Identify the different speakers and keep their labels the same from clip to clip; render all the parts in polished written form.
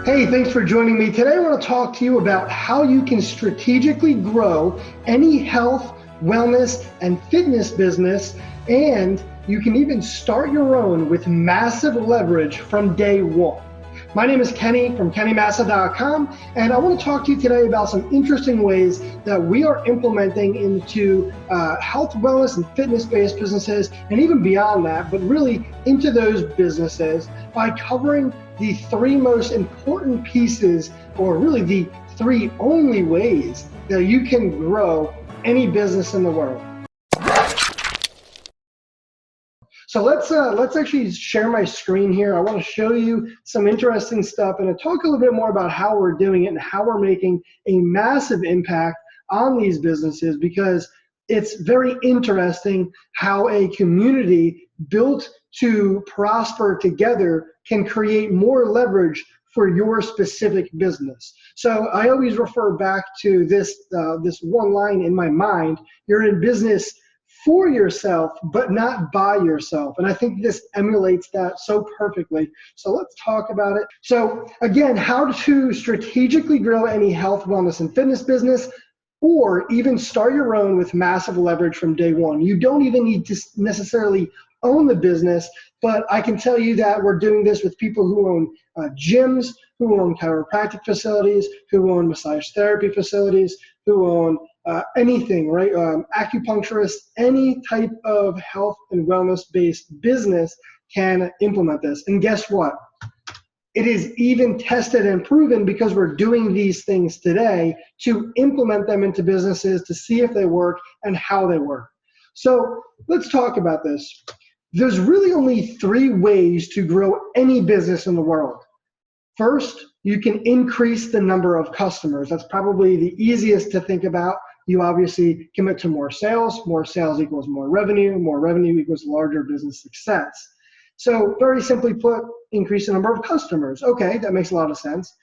Speaker 1: Hey, thanks for joining me. Today I want to talk to you about how you can strategically grow any health, wellness, and fitness business, and you can even start your own with massive leverage from day one. My name is Kenny from KennyMassa.com, and I want to talk to you today about some interesting ways that we are implementing into health, wellness, and fitness-based businesses, and even beyond that, but really into those businesses by covering the three most important pieces, or really the three only ways that you can grow any business in the world. So let's actually share my screen here. I want to show you some interesting stuff and talk a little bit more about how we're doing it and how we're making a massive impact on these businesses, because it's very interesting how a community built to prosper together can create more leverage for your specific business. So I always refer back to this one line in my mind: you're in business for yourself, but not by yourself. And I think this emulates that so perfectly. So let's talk about it. So again, how to strategically grow any health, wellness, and fitness business, or even start your own with massive leverage from day one. You don't even need to necessarily own the business, but I can tell you that we're doing this with people who own gyms, who own chiropractic facilities, who own massage therapy facilities, who own anything, right? Acupuncturists, any type of health and wellness-based business can implement this. And guess what? It is even tested and proven, because we're doing these things today to implement them into businesses to see if they work and how they work. So let's talk about this. There's really only three ways to grow any business in the world. First, you can increase the number of customers. That's probably the easiest to think about. You obviously commit to more sales equals more revenue equals larger business success. So very simply put, increase the number of customers. Okay, that makes a lot of sense.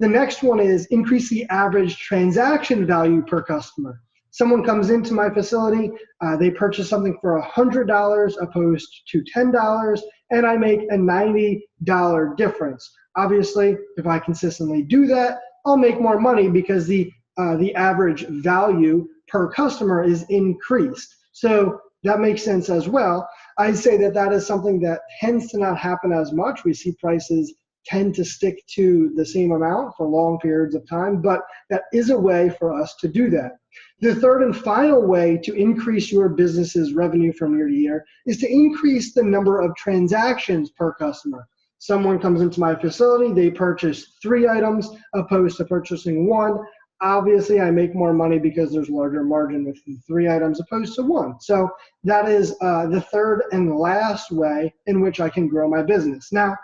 Speaker 1: The next one is increase the average transaction value per customer. Someone comes into my facility, they purchase something for $100 opposed to $10, and I make a $90 difference. Obviously, if I consistently do that, I'll make more money because the average value per customer is increased. So that makes sense as well. I'd say that is something that tends to not happen as much. We see prices tend to stick to the same amount for long periods of time, but that is a way for us to do that. The third and final way to increase your business's revenue from year to year is to increase the number of transactions per customer. Someone comes into my facility, they purchase 3 items opposed to purchasing 1. Obviously, I make more money because there's larger margin with 3 items opposed to 1. So that is the third and last way in which I can grow my business. Now,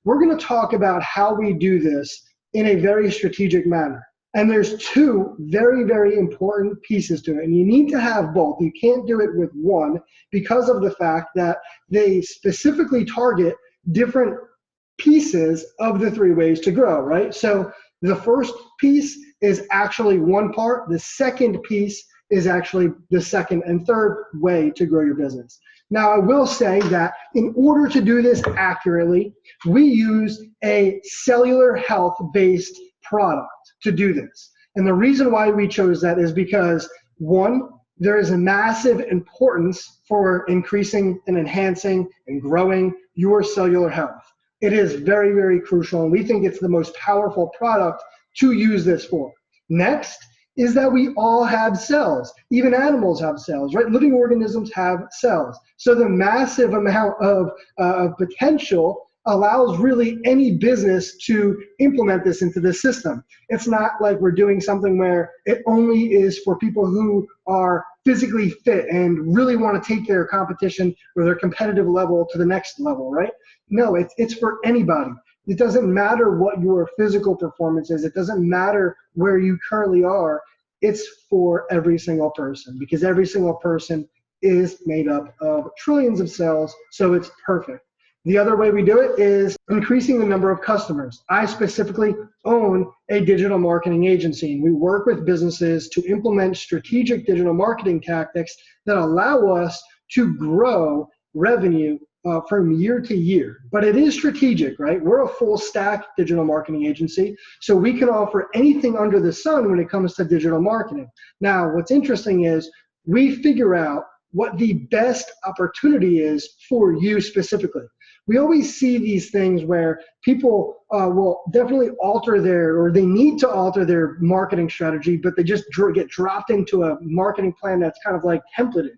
Speaker 1: we're going to talk about how we do this in a very strategic manner. And there's 2 very, very important pieces to it. And you need to have both. You can't do it with one, because of the fact that they specifically target different pieces of the 3 ways to grow, right? So the first piece is actually one part. The second piece is actually the second and third way to grow your business. Now, I will say that in order to do this accurately, we use a cellular health-based product to do this. And the reason why we chose that is because, one, there is a massive importance for increasing and enhancing and growing your cellular health. It is very, very crucial, and we think it's the most powerful product to use this for. Next is that we all have cells. Even animals have cells, right? Living organisms have cells. So the massive amount of potential allows really any business to implement this into the system. It's not like we're doing something where it only is for people who are physically fit and really want to take their competition or their competitive level to the next level, right? No, it's for anybody. It doesn't matter what your physical performance is. It doesn't matter where you currently are. It's for every single person, because every single person is made up of trillions of cells, so it's perfect. The other way we do it is increasing the number of customers. I specifically own a digital marketing agency, and we work with businesses to implement strategic digital marketing tactics that allow us to grow revenue from year to year, but it is strategic, right? We're a full stack digital marketing agency, so we can offer anything under the sun when it comes to digital marketing. Now, what's interesting is we figure out what the best opportunity is for you specifically. We always see these things where people will definitely or they need to alter their marketing strategy, but they just get dropped into a marketing plan that's kind of like templated.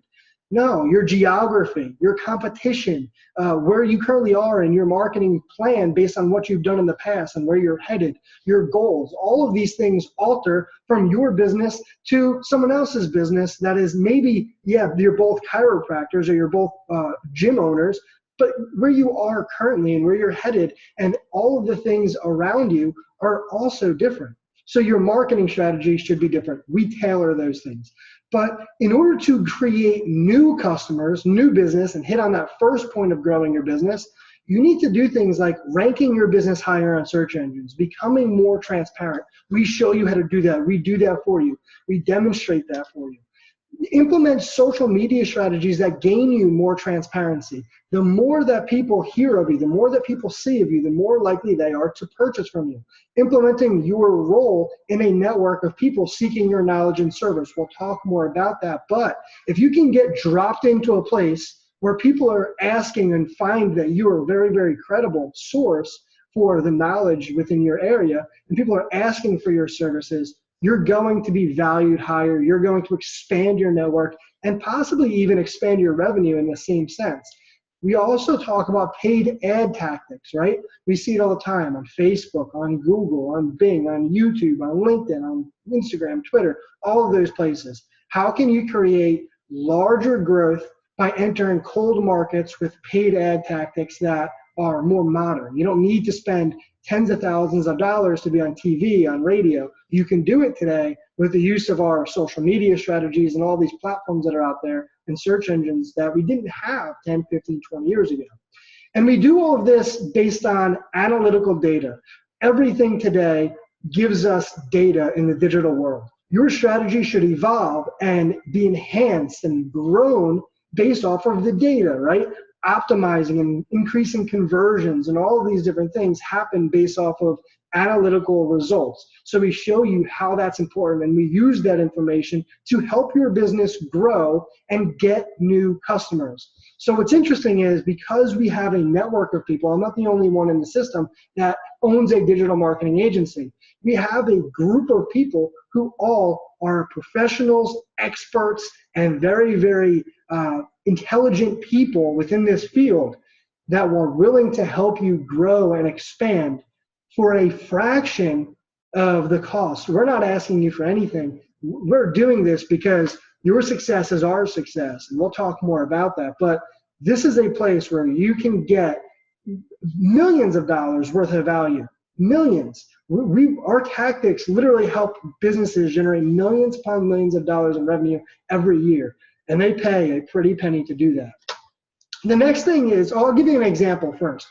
Speaker 1: No, your geography, your competition, where you currently are in your marketing plan based on what you've done in the past and where you're headed, your goals, all of these things alter from your business to someone else's business that is maybe, yeah, you're both chiropractors or you're both gym owners, but where you are currently and where you're headed and all of the things around you are also different. So your marketing strategy should be different. We tailor those things. But in order to create new customers, new business, and hit on that first point of growing your business, you need to do things like ranking your business higher on search engines, becoming more transparent. We show you how to do that. We do that for you. We demonstrate that for you. Implement social media strategies that gain you more transparency. The more that people hear of you, the more that people see of you, the more likely they are to purchase from you. Implementing your role in a network of people seeking your knowledge and service. We'll talk more about that. But if you can get dropped into a place where people are asking and find that you are a very, very credible source for the knowledge within your area, and people are asking for your services, you're going to be valued higher. You're going to expand your network and possibly even expand your revenue in the same sense. We also talk about paid ad tactics, right? We see it all the time on Facebook, on Google, on Bing, on YouTube, on LinkedIn, on Instagram, Twitter, all of those places. How can you create larger growth by entering cold markets with paid ad tactics that are more modern? You don't need to spend tens of thousands of dollars to be on TV, on radio. You can do it today with the use of our social media strategies and all these platforms that are out there and search engines that we didn't have 10, 15, 20 years ago. And we do all of this based on analytical data. Everything today gives us data in the digital world. Your strategy should evolve and be enhanced and grown based off of the data, right? Optimizing and increasing conversions and all of these different things happen based off of analytical results. So we show you how that's important, and we use that information to help your business grow and get new customers. So what's interesting is because we have a network of people, I'm not the only one in the system that owns a digital marketing agency. We have a group of people who all are professionals, experts, and very, very intelligent people within this field that were willing to help you grow and expand for a fraction of the cost. We're not asking you for anything. We're doing this because your success is our success, and we'll talk more about that. But this is a place where you can get millions of dollars worth of value. Millions. Our tactics literally help businesses generate millions upon millions of dollars in revenue every year. And they pay a pretty penny to do that. The next thing is, I'll give you an example first.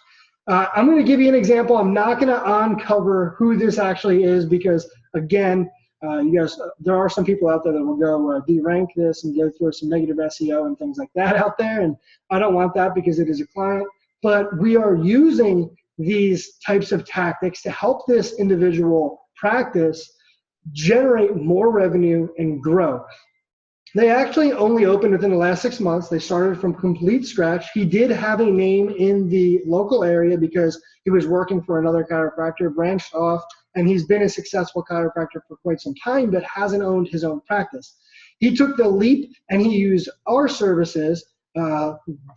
Speaker 1: I'm going to give you an example. I'm not going to uncover who this actually is because, again, you guys, there are some people out there that will go de-rank this and go through some negative SEO and things like that out there. And I don't want that because it is a client. But we are using these types of tactics to help this individual practice generate more revenue and grow. They actually only opened within the last 6 months. They started from complete scratch. He did have a name in the local area because he was working for another chiropractor, branched off, and he's been a successful chiropractor for quite some time, but hasn't owned his own practice. He took the leap and he used our services,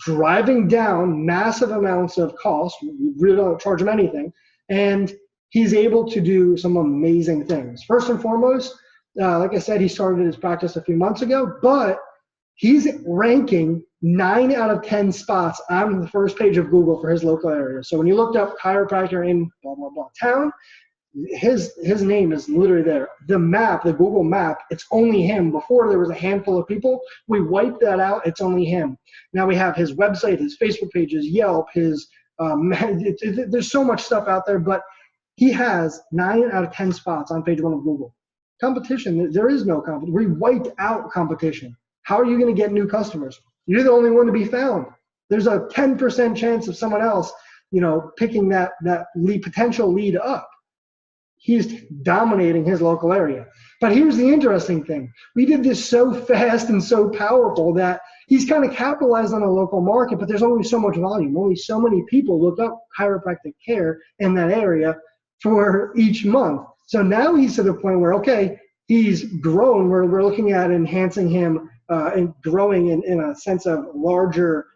Speaker 1: driving down massive amounts of cost. We really don't charge him anything. And he's able to do some amazing things. First and foremost, like I said, he started his practice a few months ago, but he's ranking 9 out of 10 spots on the first page of Google for his local area. So when you looked up chiropractor in blah, blah, blah town, his name is literally there. The map, the Google map, it's only him. Before there was a handful of people. We wiped that out. It's only him. Now we have his website, his Facebook pages, Yelp, his there's so much stuff out there, but he has 9 out of 10 spots on page 1 of Google. Competition, there is no competition. We wiped out competition. How are you going to get new customers? You're the only one to be found. there's a 10% chance of someone else, picking that potential lead up. He's dominating his local area. But here's the interesting thing. We did this so fast and so powerful that he's kind of capitalized on the local market, but there's only so much volume. Only so many people look up chiropractic care in that area for each month. So now he's to the point where, okay, he's grown, where we're looking at enhancing him and growing in a sense of larger,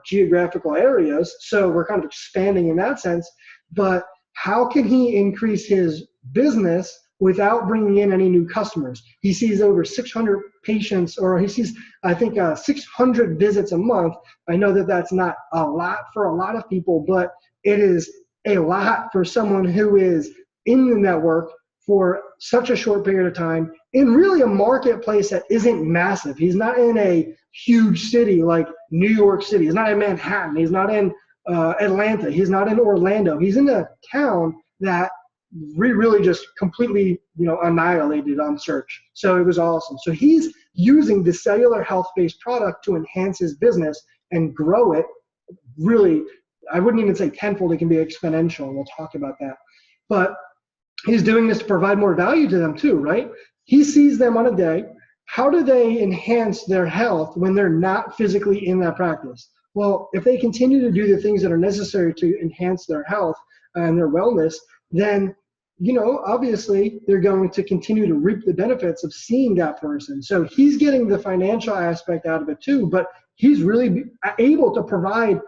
Speaker 1: geographical areas. So we're kind of expanding in that sense. But how can he increase his business without bringing in any new customers? He sees over 600 patients, or he sees, I think, 600 visits a month. I know that that's not a lot for a lot of people, but it is a lot for someone who is in the network for such a short period of time in really a marketplace that isn't massive. He's not in a huge city like New York City. He's not in Manhattan. He's not in Atlanta. He's not in Orlando. He's in a town that we really just completely, annihilated on search. So it was awesome. So he's using the cellular health-based product to enhance his business and grow it. Really, I wouldn't even say tenfold. It can be exponential, and we'll talk about that. But he's doing this to provide more value to them too, right? He sees them on a day. How do they enhance their health when they're not physically in that practice? Well, if they continue to do the things that are necessary to enhance their health and their wellness, then, obviously they're going to continue to reap the benefits of seeing that person. So he's getting the financial aspect out of it too, but he's really able to provide,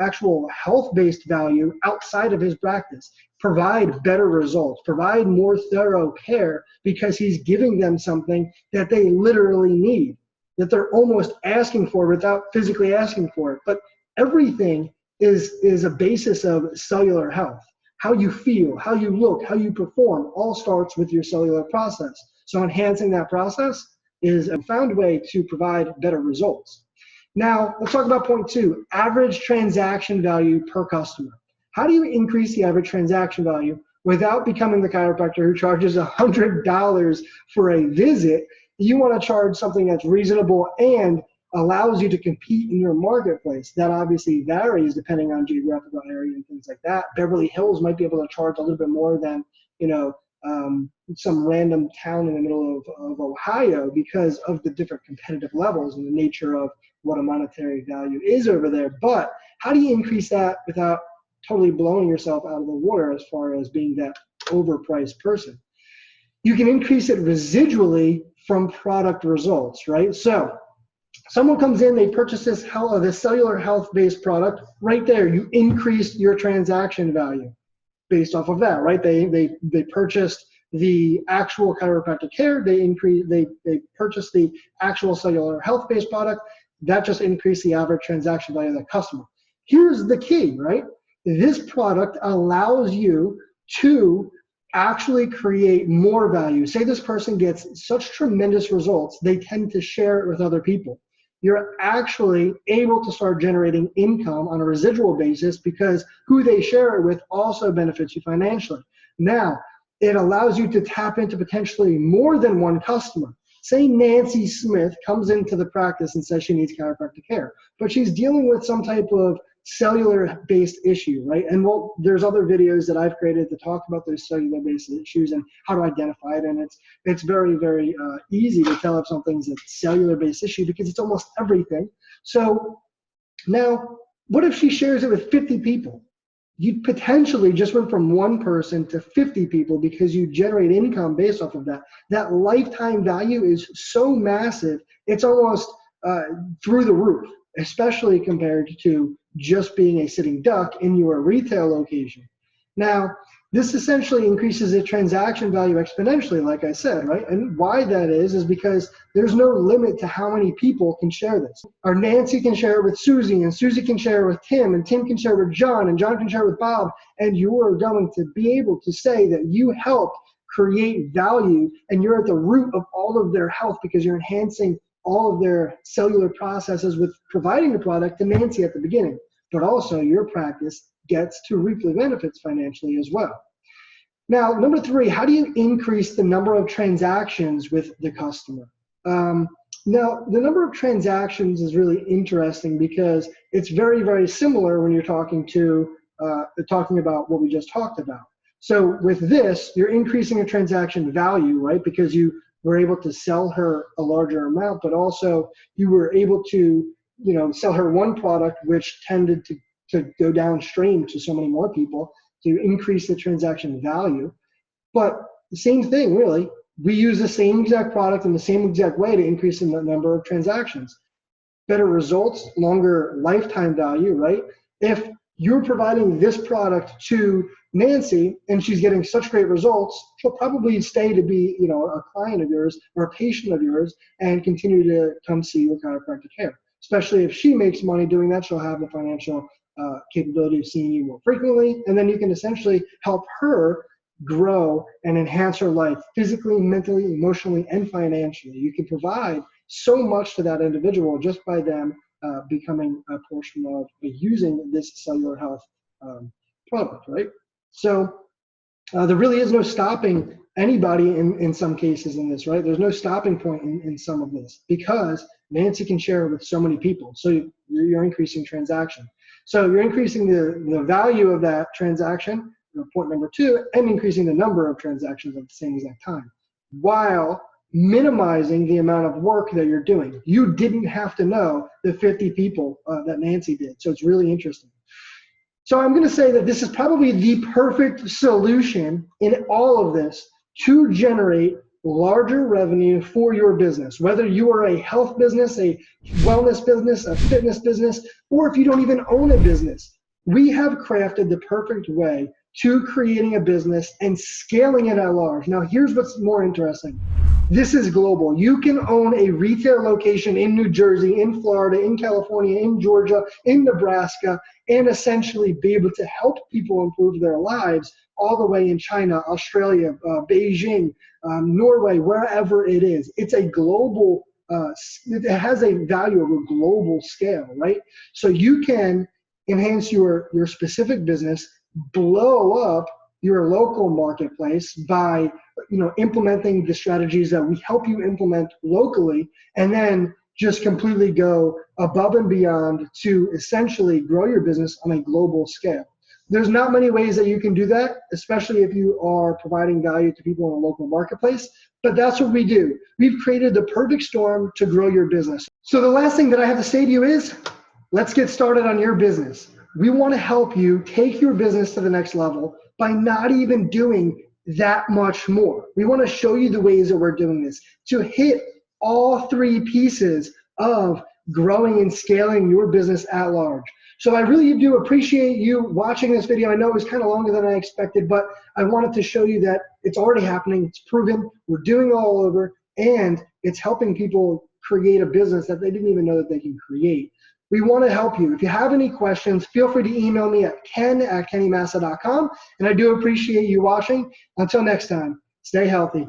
Speaker 1: actual health-based value outside of his practice, provide better results, provide more thorough care, because he's giving them something that they literally need, that they're almost asking for without physically asking for it. But everything is a basis of cellular health. How you feel, how you look, how you perform, all starts with your cellular process. So enhancing that process is a found way to provide better results. Now, let's talk about point 2, average transaction value per customer. How do you increase the average transaction value without becoming the chiropractor who charges $100 for a visit? You want to charge something that's reasonable and allows you to compete in your marketplace. That obviously varies depending on geographical area and things like that. Beverly Hills might be able to charge a little bit more than, some random town in the middle of Ohio, because of the different competitive levels and the nature of what a monetary value is over there. But how do you increase that without totally blowing yourself out of the water as far as being that overpriced person? You can increase it residually from product results, right? So someone comes in, they purchase this cellular health-based product. Right there, you increase your transaction value based off of that, right? They purchased the actual chiropractic care. They purchased the actual cellular health-based product. That just increased the average transaction value of the customer. Here's the key, right? This product allows you to actually create more value. Say this person gets such tremendous results, they tend to share it with other people. You're actually able to start generating income on a residual basis, because who they share it with also benefits you financially. Now, it allows you to tap into potentially more than one customer. Say Nancy Smith comes into the practice and says she needs chiropractic care, but she's dealing with some type of cellular-based issue, right? And there's other videos that I've created to talk about those cellular-based issues and how to identify it. And it's very, very easy to tell if something's a cellular-based issue, because it's almost everything. So now, what if she shares it with 50 people? You potentially just went from one person to 50 people because you generate income based off of that. That lifetime value is so massive, it's almost through the roof, especially compared to just being a sitting duck in your retail location. Now, this essentially increases the transaction value exponentially, like I said, right? And why that is because there's no limit to how many people can share this. Or Nancy can share it with Susie, and Susie can share it with Tim, and Tim can share it with John, and John can share it with Bob, and you are going to be able to say that you helped create value, and you're at the root of all of their health because you're enhancing all of their cellular processes with providing the product to Nancy at the beginning. But also your practice gets to reap the benefits financially as well. Now, number 3, how do you increase the number of transactions with the customer? Now, the number of transactions is really interesting because it's very, very similar when you're talking about what we just talked about. So with this, you're increasing a transaction value, right? Because you were able to sell her a larger amount, but also you were able to, sell her one product, which tended to go downstream to so many more people to increase the transaction value. But the same thing, really. We use the same exact product in the same exact way to increase the number of transactions. Better results, longer lifetime value, right? If you're providing this product to Nancy and she's getting such great results, she'll probably stay to be, a client of yours or a patient of yours and continue to come see your chiropractic care. Especially if she makes money doing that, she'll have the financial capability of seeing you more frequently, and then you can essentially help her grow and enhance her life physically, mentally, emotionally, and financially. You can provide so much to that individual just by them becoming a portion of using this cellular health product, right? So there really is no stopping anybody in some cases in this, right? There's no stopping point in some of this because Nancy can share with so many people. So you're increasing transaction. So you're increasing the value of that transaction, point number 2, and increasing the number of transactions at the same exact time, while minimizing the amount of work that you're doing. You didn't have to know the 50 people that Nancy did. So it's really interesting. So I'm going to say that this is probably the perfect solution in all of this to generate larger revenue for your business, whether you are a health business, a wellness business, a fitness business, or if you don't even own a business. We have crafted the perfect way to creating a business and scaling it at large. Now, here's what's more interesting. This is global. You can own a retail location in New Jersey, in Florida, in California, in Georgia, in Nebraska, and essentially be able to help people improve their lives all the way in China, Australia, Beijing, Norway, wherever it is. It's a global, it has a value of a global scale, right? So you can enhance your specific business, blow up your local marketplace by implementing the strategies that we help you implement locally, and then just completely go above and beyond to essentially grow your business on a global scale. There's not many ways that you can do that, especially if you are providing value to people in a local marketplace, but that's what we do. We've created the perfect storm to grow your business. So the last thing that I have to say to you is, let's get started on your business. We want to help you take your business to the next level by not even doing that much more. We want to show you the ways that we're doing this to hit all 3 pieces of growing and scaling your business at large. So I really do appreciate you watching this video. I know it was kind of longer than I expected, but I wanted to show you that it's already happening. It's proven. We're doing it all over, and it's helping people create a business that they didn't even know that they can create. We want to help you. If you have any questions, feel free to email me at ken@kennymassa.com, and I do appreciate you watching. Until next time, stay healthy.